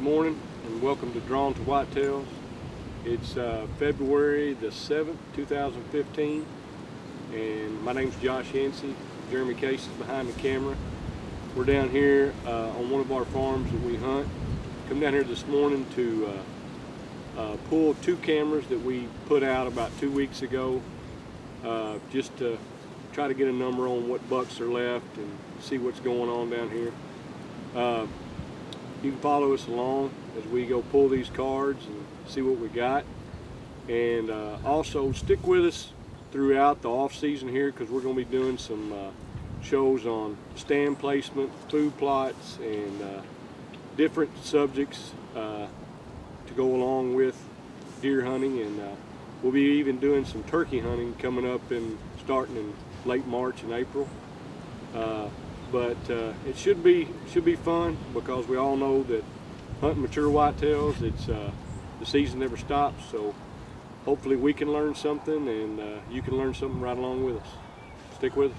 morning and welcome to Drawn to Whitetails. It's February the 7th, 2015, and my name's Josh Yancey. Jeremy Case is behind the camera. We're down here on one of our farms that we hunt. Come down here this morning to pull two cameras that we put out about 2 weeks ago, just to try to get a number on what bucks are left and see what's going on down here. You can follow us along as we go pull these cards and see what we got, and also stick with us throughout the off season here, because we're going to be doing some shows on stand placement, food plots, and different subjects to go along with deer hunting, and we'll be even doing some turkey hunting coming up and starting in late March and April. But it should be fun, because we all know that hunting mature whitetails, it's the season never stops. So hopefully we can learn something, and you can learn something right along with us. Stick with us.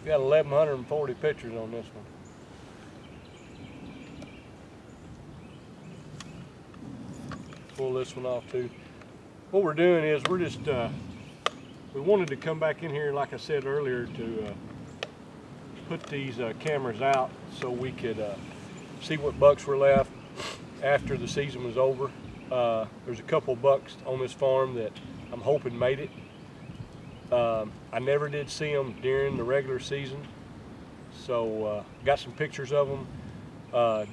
We got 1,140 pictures on this one. Pull this one off too. What we're doing is we're just we wanted to come back in here, like I said earlier, to put these cameras out so we could see what bucks were left after the season was over. There's a couple bucks on this farm that I'm hoping made it. I never did see them during the regular season, so got some pictures of them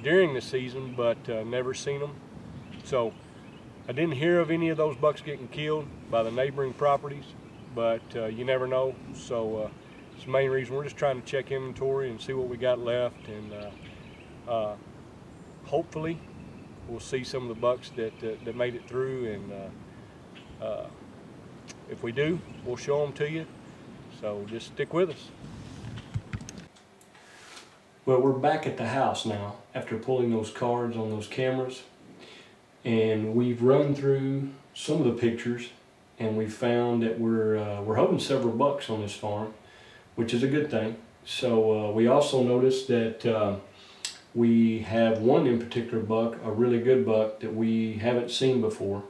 during the season, but never seen them. So I didn't hear of any of those bucks getting killed by the neighboring properties, but you never know. So it's the main reason we're just trying to check inventory and see what we got left, and hopefully we'll see some of the bucks that made it through, and if we do, we'll show them to you. So just stick with us. Well, we're back at the house now after pulling those cards on those cameras. And we've run through some of the pictures, and we found that we're holding several bucks on this farm, which is a good thing. So we also noticed that we have one in particular buck, a really good buck that we haven't seen before.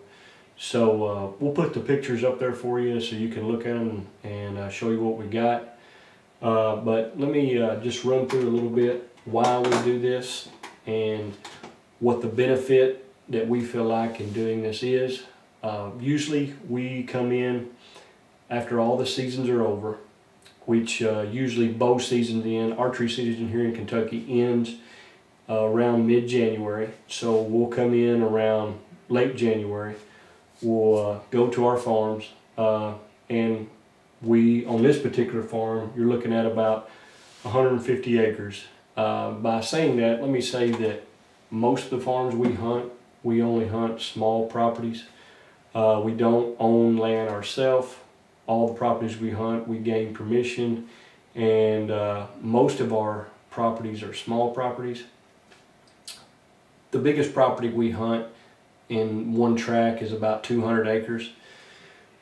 So we'll put the pictures up there for you so you can look at them and show you what we got. But let me just run through a little bit why we do this and what the benefit that we feel like in doing this is. Usually we come in after all the seasons are over, which usually bow season's in. Archery season here in Kentucky ends around mid-January, so we'll come in around late January. We'll go to our farms, and on this particular farm, you're looking at about 150 acres. By saying that, let me say that most of the farms we hunt, we only hunt small properties. We don't own land ourselves. All the properties we hunt, we gain permission, and most of our properties are small properties. The biggest property we hunt in one track is about 200 acres.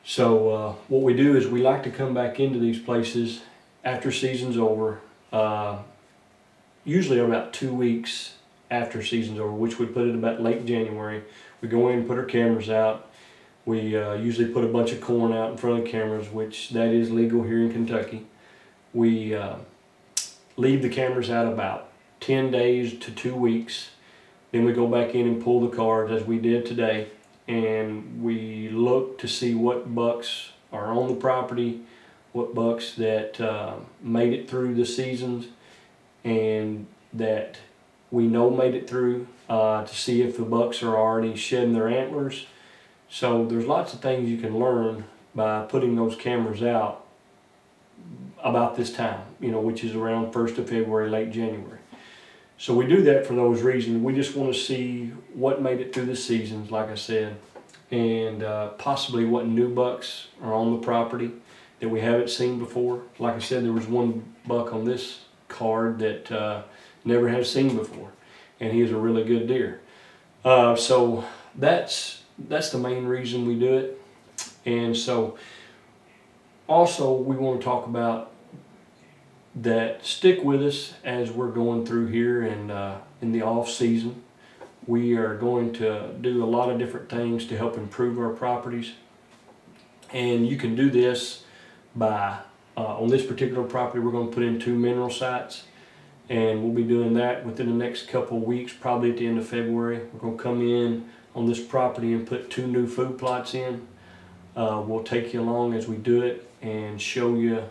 So what we do is we like to come back into these places after season's over, usually about 2 weeks after season's over, which we put it about late January. We go in and put our cameras out. We usually put a bunch of corn out in front of the cameras, which that is legal here in Kentucky. We leave the cameras out about 10 days to 2 weeks. Then we go back in and pull the cards as we did today, and we look to see what bucks are on the property, what bucks that made it through the seasons and that we know made it through, to see if the bucks are already shedding their antlers. So there's lots of things you can learn by putting those cameras out about this time, which is around 1st of February, late January. So we do that for those reasons. We just want to see what made it through the seasons, like I said, and possibly what new bucks are on the property that we haven't seen before. Like I said, there was one buck on this card that never have seen before, and he is a really good deer. So that's the main reason we do it. And so Also, we want to talk about that. Stick with us as we're going through here and in the off season. We are going to do a lot of different things to help improve our properties, and you can do this by on this particular property we're going to put in 2 mineral sites, and we'll be doing that within the next couple of weeks, probably at the end of February. We're going to come in on this property and put 2 new food plots in. We'll take you along as we do it and show you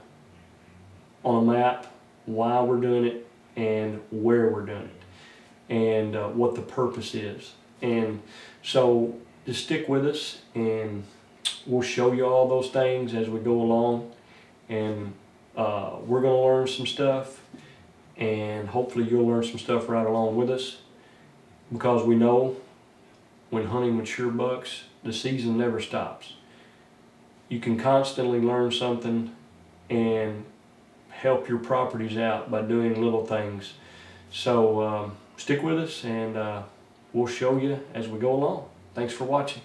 on a map why we're doing it and where we're doing it and what the purpose is. And so just stick with us and we'll show you all those things as we go along, and we're going to learn some stuff, and hopefully you'll learn some stuff right along with us, because we know when hunting mature bucks, the season never stops. You can constantly learn something and help your properties out by doing little things. So stick with us, and we'll show you as we go along. Thanks for watching.